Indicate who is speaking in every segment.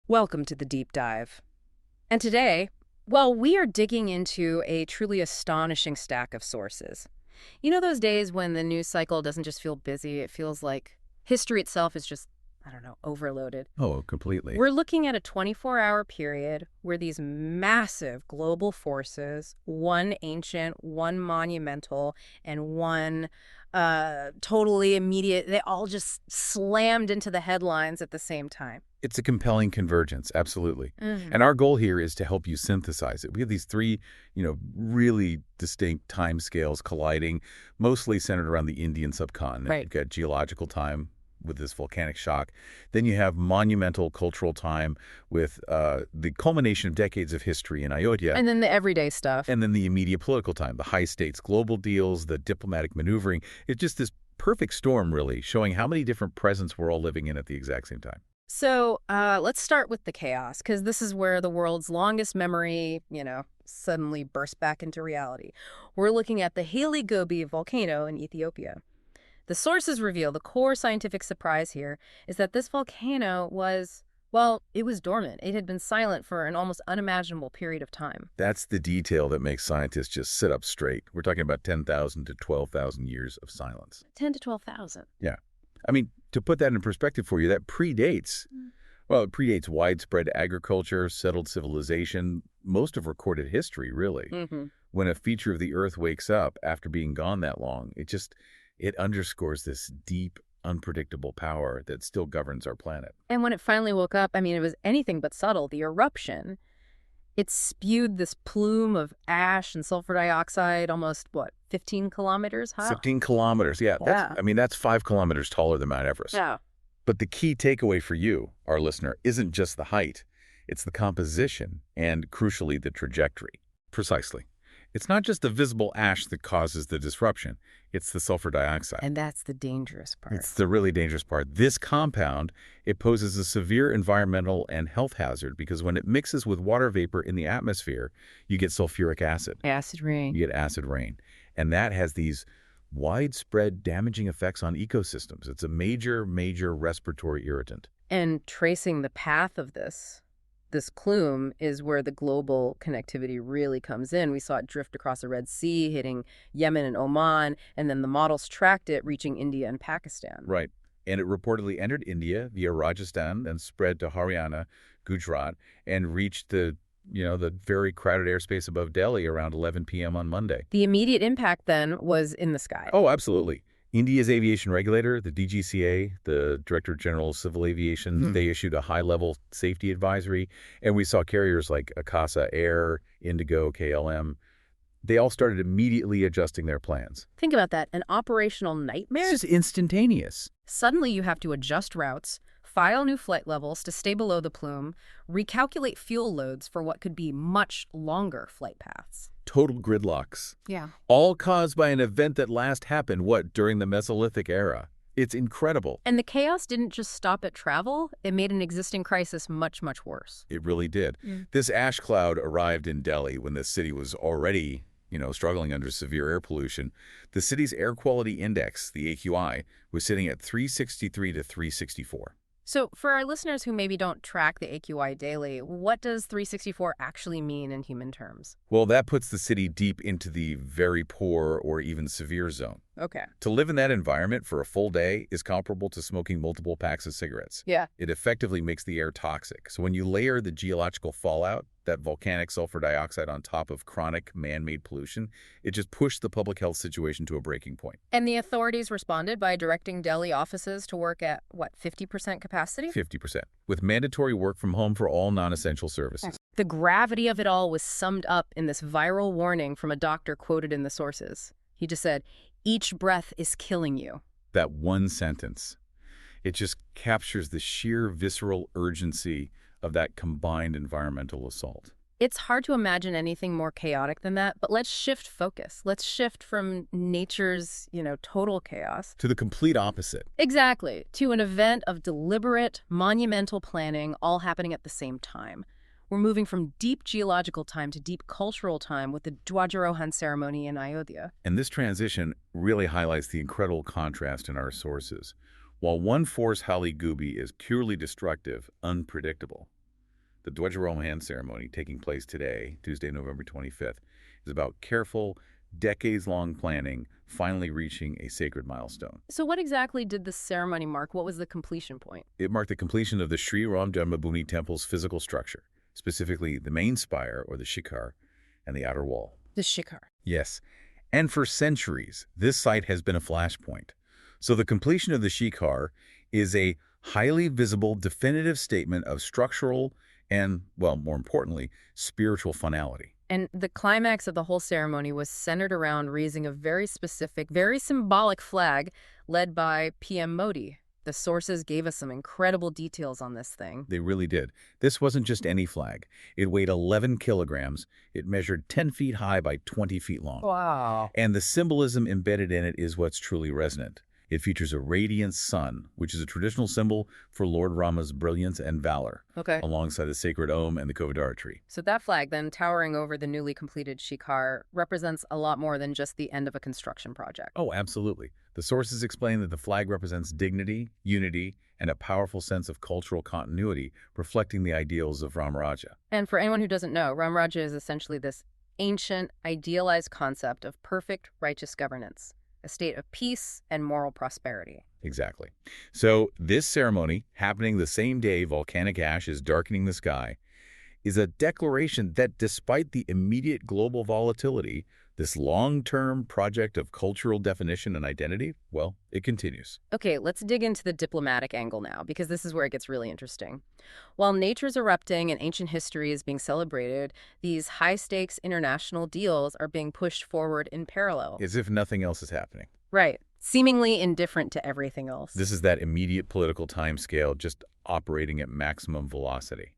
Speaker 1: Welcome to the deep dive. And today, well, we are digging into a truly astonishing stack of sources. You know those days when the news cycle doesn't just feel busy, it feels like history itself is just, I don't know, overloaded.
Speaker 2: Oh, completely.
Speaker 1: We're looking at a 24-hour period where these massive global forces, one ancient, one monumental, and one totally immediate, they all just slammed into the headlines at the same time.
Speaker 2: It's a compelling convergence, absolutely.
Speaker 1: Mhm.
Speaker 2: And our goal here is to help you synthesize it. We have these three, really distinct time scales colliding, mostly centered around the Indian subcontinent.
Speaker 1: Right.
Speaker 2: You've got geological time with this volcanic shock. Then you have monumental cultural time with the culmination of decades of history in Ayodhya.
Speaker 1: And then the everyday stuff.
Speaker 2: And then the immediate political time, the high stakes global deals, the diplomatic maneuvering. It's just this perfect storm, really, showing how many different presents we're all living in at the exact same time.
Speaker 1: So let's start with the chaos, because this is where the world's longest memory, suddenly burst back into reality. We're looking at the Gobi volcano in Ethiopia. The sources reveal the core scientific surprise here is that this volcano was, well, it was dormant. It had been silent for an almost unimaginable period of time.
Speaker 2: That's the detail that makes scientists just sit up straight. We're talking about 10,000 to 12,000 years of silence.
Speaker 1: 10 to 12,000.
Speaker 2: Yeah. I mean, to put that in perspective for you, that predates, well, it predates widespread agriculture, settled civilization, most of recorded history, really.
Speaker 1: Mm-hmm.
Speaker 2: When a feature of the Earth wakes up after being gone that long, it underscores this deep, unpredictable power that still governs our planet.
Speaker 1: And when it finally woke up, it was anything but subtle. The eruption, it spewed this plume of ash and sulfur dioxide almost, 15 kilometers high?
Speaker 2: 15 kilometers, yeah.
Speaker 1: Yeah.
Speaker 2: That's 5 kilometers taller than Mount Everest.
Speaker 1: Yeah.
Speaker 2: But the key takeaway for you, our listener, isn't just the height. It's the composition and, crucially, the trajectory. Precisely. It's not just the visible ash that causes the disruption. It's the sulfur dioxide.
Speaker 1: And that's the dangerous part.
Speaker 2: It's the really dangerous part. This compound, it poses a severe environmental and health hazard because when it mixes with water vapor in the atmosphere, you get sulfuric acid.
Speaker 1: Acid rain.
Speaker 2: You get acid rain. And that has these widespread damaging effects on ecosystems. It's a major, major respiratory irritant.
Speaker 1: And tracing the path of this plume is where the global connectivity really comes in. We saw it drift across the Red Sea, hitting Yemen and Oman, and then the models tracked it, reaching India and Pakistan.
Speaker 2: Right. And it reportedly entered India via Rajasthan, then spread to Haryana, Gujarat, and reached the very crowded airspace above Delhi around 11 p.m. on Monday.
Speaker 1: The immediate impact then was in the sky.
Speaker 2: Oh, absolutely. India's aviation regulator, the DGCA, the Director General of Civil Aviation, they issued a high-level safety advisory, and we saw carriers like Akasa Air, Indigo, KLM. They all started immediately adjusting their plans.
Speaker 1: Think about that, an operational nightmare?
Speaker 2: It's just instantaneous.
Speaker 1: Suddenly you have to adjust routes, file new flight levels to stay below the plume, recalculate fuel loads for what could be much longer flight paths.
Speaker 2: Total gridlocks.
Speaker 1: Yeah.
Speaker 2: All caused by an event that last happened, during the Mesolithic era. It's incredible.
Speaker 1: And the chaos didn't just stop at travel. It made an existing crisis much, much worse.
Speaker 2: It really did. This ash cloud arrived in Delhi when the city was already, struggling under severe air pollution. The city's air quality index, the AQI, was sitting at 363 to 364.
Speaker 1: So for our listeners who maybe don't track the AQI daily, what does 364 actually mean in human terms?
Speaker 2: Well, that puts the city deep into the very poor or even severe zone.
Speaker 1: Okay.
Speaker 2: To live in that environment for a full day is comparable to smoking multiple packs of cigarettes.
Speaker 1: Yeah.
Speaker 2: It effectively makes the air toxic. So when you layer the geological fallout, that volcanic sulfur dioxide on top of chronic man-made pollution, it just pushed the public health situation to a breaking point.
Speaker 1: And the authorities responded by directing Delhi offices to work at, 50% capacity?
Speaker 2: 50%, with mandatory work from home for all non-essential services.
Speaker 1: The gravity of it all was summed up in this viral warning from a doctor quoted in the sources. He just said, "Each breath is killing you."
Speaker 2: That one sentence, it just captures the sheer visceral urgency of that combined environmental assault.
Speaker 1: It's hard to imagine anything more chaotic than that, but let's shift focus. Let's shift from nature's, total chaos.
Speaker 2: To the complete opposite.
Speaker 1: Exactly. To an event of deliberate, monumental planning all happening at the same time. We're moving from deep geological time to deep cultural time with the Dwajarohan ceremony in Ayodhya.
Speaker 2: And this transition really highlights the incredible contrast in our sources. While one force, Hali Gubi, is purely destructive, unpredictable, The Dwajarohan ceremony taking place today, Tuesday, November 25th, is about careful, decades-long planning finally reaching a sacred milestone.
Speaker 1: So what exactly did the ceremony mark? What was the completion point?
Speaker 2: It marked the completion of the Sri Ram Dhammabhoomi temple's physical structure, specifically the main spire, or the shikhar, and the outer wall.
Speaker 1: The Shikhar.
Speaker 2: Yes, and for centuries, this site has been a flashpoint. So the completion of the shikhar is a highly visible, definitive statement of structural and, well, more importantly, spiritual finality.
Speaker 1: And the climax of the whole ceremony was centered around raising a very specific, very symbolic flag led by PM Modi. The sources gave us some incredible details on this thing.
Speaker 2: They really did. This wasn't just any flag. It weighed 11 kilograms. It measured 10 feet high by 20 feet long.
Speaker 1: Wow.
Speaker 2: And the symbolism embedded in it is what's truly resonant. It features a radiant sun, which is a traditional symbol for Lord Rama's brilliance and valor,
Speaker 1: Okay.
Speaker 2: alongside the sacred Om and the Kovadara tree.
Speaker 1: So that flag, then towering over the newly completed Shikhar, represents a lot more than just the end of a construction project.
Speaker 2: Oh, absolutely. The sources explain that the flag represents dignity, unity, and a powerful sense of cultural continuity, reflecting the ideals of Ramaraja.
Speaker 1: And for anyone who doesn't know, Ramraja is essentially this ancient, idealized concept of perfect, righteous governance, a state of peace and moral prosperity.
Speaker 2: Exactly. So this ceremony, happening the same day volcanic ash is darkening the sky, is a declaration that despite the immediate global volatility, this long-term project of cultural definition and identity, well, it continues.
Speaker 1: Okay, let's dig into the diplomatic angle now, because this is where it gets really interesting. While nature's erupting and ancient history is being celebrated, these high-stakes international deals are being pushed forward in parallel.
Speaker 2: As if nothing else is happening.
Speaker 1: Right. Seemingly indifferent to everything else.
Speaker 2: This is that immediate political timescale just operating at maximum velocity.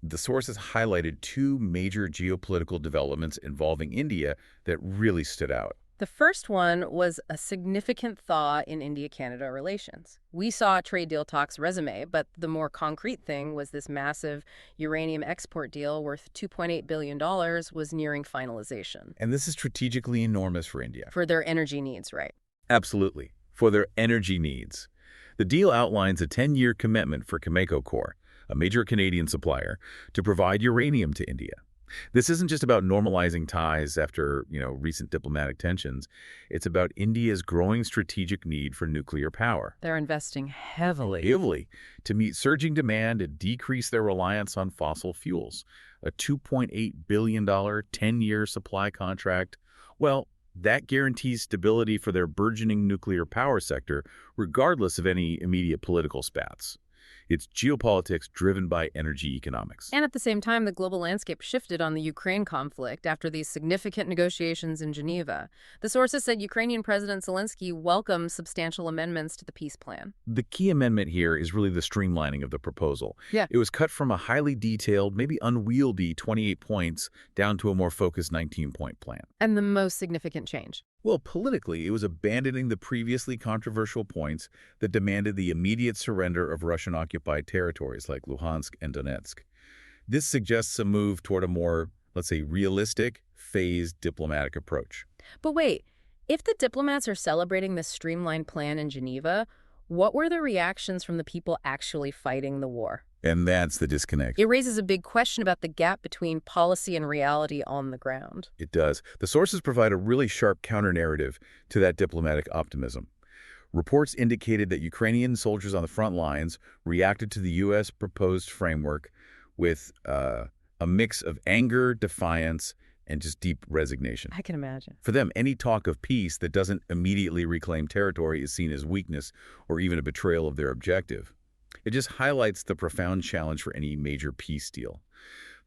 Speaker 2: The sources highlighted two major geopolitical developments involving India that really stood out.
Speaker 1: The first one was a significant thaw in India-Canada relations. We saw trade deal talks resume, but the more concrete thing was this massive uranium export deal worth $2.8 billion was nearing finalization.
Speaker 2: And this is strategically enormous for India.
Speaker 1: For their energy needs, right?
Speaker 2: Absolutely. For their energy needs. The deal outlines a 10-year commitment for Cameco Corp, a major Canadian supplier, to provide uranium to India. This isn't just about normalizing ties after, recent diplomatic tensions. It's about India's growing strategic need for nuclear power.
Speaker 1: They're investing heavily.
Speaker 2: Heavily to meet surging demand and decrease their reliance on fossil fuels. A $2.8 billion 10-year supply contract, well, that guarantees stability for their burgeoning nuclear power sector, regardless of any immediate political spats. It's geopolitics driven by energy economics.
Speaker 1: And at the same time, the global landscape shifted on the Ukraine conflict after these significant negotiations in Geneva. The sources said Ukrainian President Zelensky welcomed substantial amendments to the peace plan.
Speaker 2: The key amendment here is really the streamlining of the proposal.
Speaker 1: Yeah.
Speaker 2: It was cut from a highly detailed, maybe unwieldy 28 points down to a more focused 19-point plan.
Speaker 1: And the most significant change.
Speaker 2: Well, politically, it was abandoning the previously controversial points that demanded the immediate surrender of Russian-occupied territories like Luhansk and Donetsk. This suggests a move toward a more, let's say, realistic, phased diplomatic approach.
Speaker 1: But wait, if the diplomats are celebrating this streamlined plan in Geneva, what were the reactions from the people actually fighting the war?
Speaker 2: And that's the disconnect.
Speaker 1: It raises a big question about the gap between policy and reality on the ground.
Speaker 2: It does. The sources provide a really sharp counter-narrative to that diplomatic optimism. Reports indicated that Ukrainian soldiers on the front lines reacted to the U.S. proposed framework with a mix of anger, defiance, and just deep resignation.
Speaker 1: I can imagine.
Speaker 2: For them, any talk of peace that doesn't immediately reclaim territory is seen as weakness or even a betrayal of their objective. It just highlights the profound challenge for any major peace deal.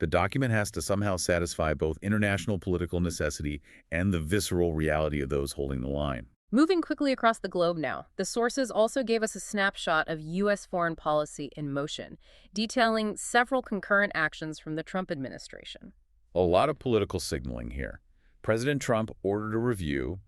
Speaker 2: The document has to somehow satisfy both international political necessity and the visceral reality of those holding the line.
Speaker 1: Moving quickly across the globe now, the sources also gave us a snapshot of U.S. foreign policy in motion, detailing several concurrent actions from the Trump administration.
Speaker 2: A lot of political signaling here. President Trump ordered a review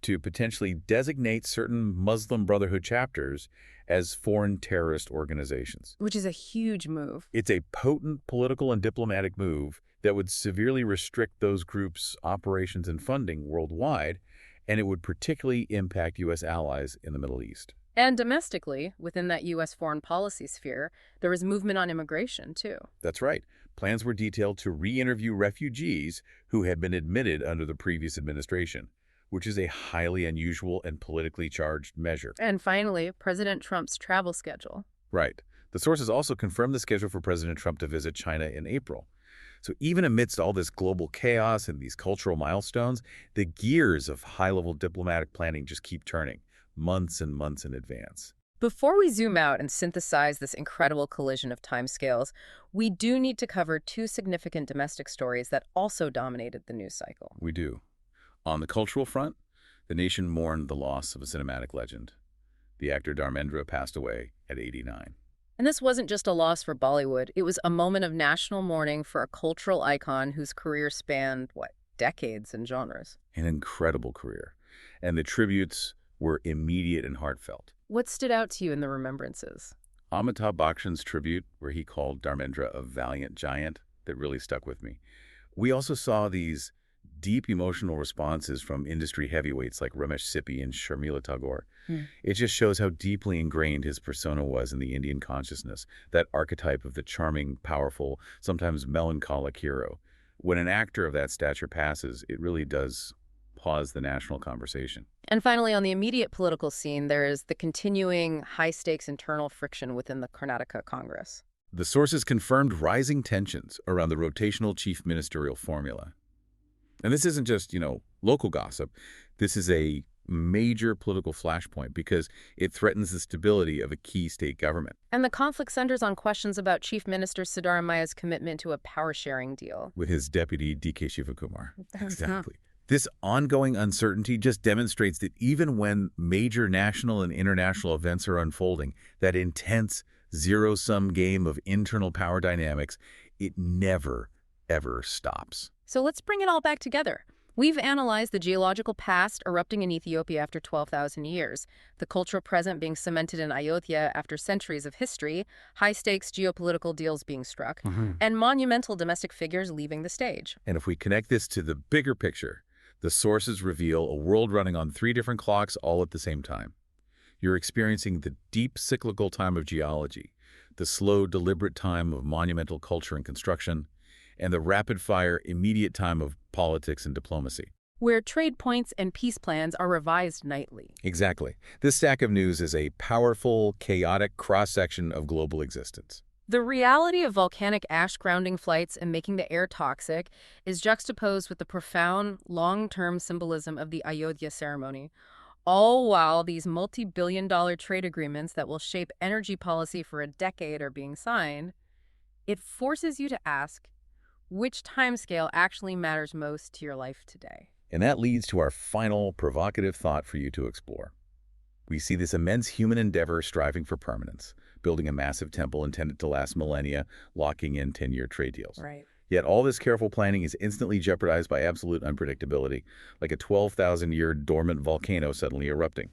Speaker 2: to potentially designate certain Muslim Brotherhood chapters as foreign terrorist organizations.
Speaker 1: Which is a huge move.
Speaker 2: It's a potent political and diplomatic move that would severely restrict those groups' operations and funding worldwide, and it would particularly impact U.S. allies in the Middle East.
Speaker 1: And domestically, within that U.S. foreign policy sphere, there was movement on immigration, too.
Speaker 2: That's right. Plans were detailed to re-interview refugees who had been admitted under the previous administration, which is a highly unusual and politically charged measure.
Speaker 1: And finally, President Trump's travel schedule.
Speaker 2: Right. The sources also confirmed the schedule for President Trump to visit China in April. So even amidst all this global chaos and these cultural milestones, the gears of high-level diplomatic planning just keep turning, months and months in advance.
Speaker 1: Before we zoom out and synthesize this incredible collision of timescales, we do need to cover two significant domestic stories that also dominated the news cycle.
Speaker 2: We do. On the cultural front, the nation mourned the loss of a cinematic legend. The actor Dharmendra passed away at 89.
Speaker 1: And this wasn't just a loss for Bollywood. It was a moment of national mourning for a cultural icon whose career spanned, decades and genres.
Speaker 2: An incredible career. And the tributes were immediate and heartfelt.
Speaker 1: What stood out to you in the remembrances?
Speaker 2: Amitabh Bachchan's tribute, where he called Dharmendra a valiant giant, that really stuck with me. We also saw these deep emotional responses from industry heavyweights like Ramesh Sippy and Sharmila Tagore. It just shows how deeply ingrained his persona was in the Indian consciousness, that archetype of the charming, powerful, sometimes melancholic hero. When an actor of that stature passes, it really does pause the national conversation.
Speaker 1: And finally, on the immediate political scene, there is the continuing high-stakes internal friction within the Karnataka Congress.
Speaker 2: The sources confirmed rising tensions around the rotational chief ministerial formula. And this isn't just, local gossip. This is a major political flashpoint because it threatens the stability of a key state government.
Speaker 1: And the conflict centers on questions about Chief Minister Siddharamaya's commitment to a power-sharing deal.
Speaker 2: With his deputy, D.K. Shivakumar. Exactly. This ongoing uncertainty just demonstrates that even when major national and international events are unfolding, that intense, zero-sum game of internal power dynamics, it never, ever stops.
Speaker 1: So let's bring it all back together. We've analyzed the geological past erupting in Ethiopia after 12,000 years, the cultural present being cemented in Ayodhya after centuries of history, high-stakes geopolitical deals being struck, and monumental domestic figures leaving the stage.
Speaker 2: And if we connect this to the bigger picture, the sources reveal a world running on 3 different clocks all at the same time. You're experiencing the deep cyclical time of geology, the slow, deliberate time of monumental culture and construction, and the rapid-fire, immediate time of politics and diplomacy.
Speaker 1: Where trade points and peace plans are revised nightly.
Speaker 2: Exactly. This stack of news is a powerful, chaotic cross-section of global existence.
Speaker 1: The reality of volcanic ash grounding flights and making the air toxic is juxtaposed with the profound, long-term symbolism of the Ayodhya ceremony, all while these multi-billion-dollar trade agreements that will shape energy policy for a decade are being signed. It forces you to ask, which timescale actually matters most to your life today?
Speaker 2: And that leads to our final provocative thought for you to explore. We see this immense human endeavor striving for permanence, building a massive temple intended to last millennia, locking in 10-year trade deals.
Speaker 1: Right.
Speaker 2: Yet all this careful planning is instantly jeopardized by absolute unpredictability, like a 12,000-year dormant volcano suddenly erupting.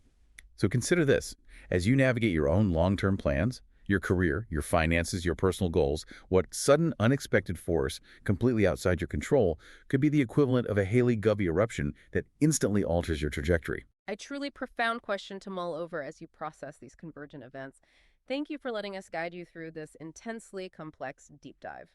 Speaker 2: So consider this. As you navigate your own long-term plans, your career, your finances, your personal goals, what sudden unexpected force, completely outside your control, could be the equivalent of a Halley-Gubby eruption that instantly alters your trajectory?
Speaker 1: A truly profound question to mull over as you process these convergent events. Thank you for letting us guide you through this intensely complex deep dive.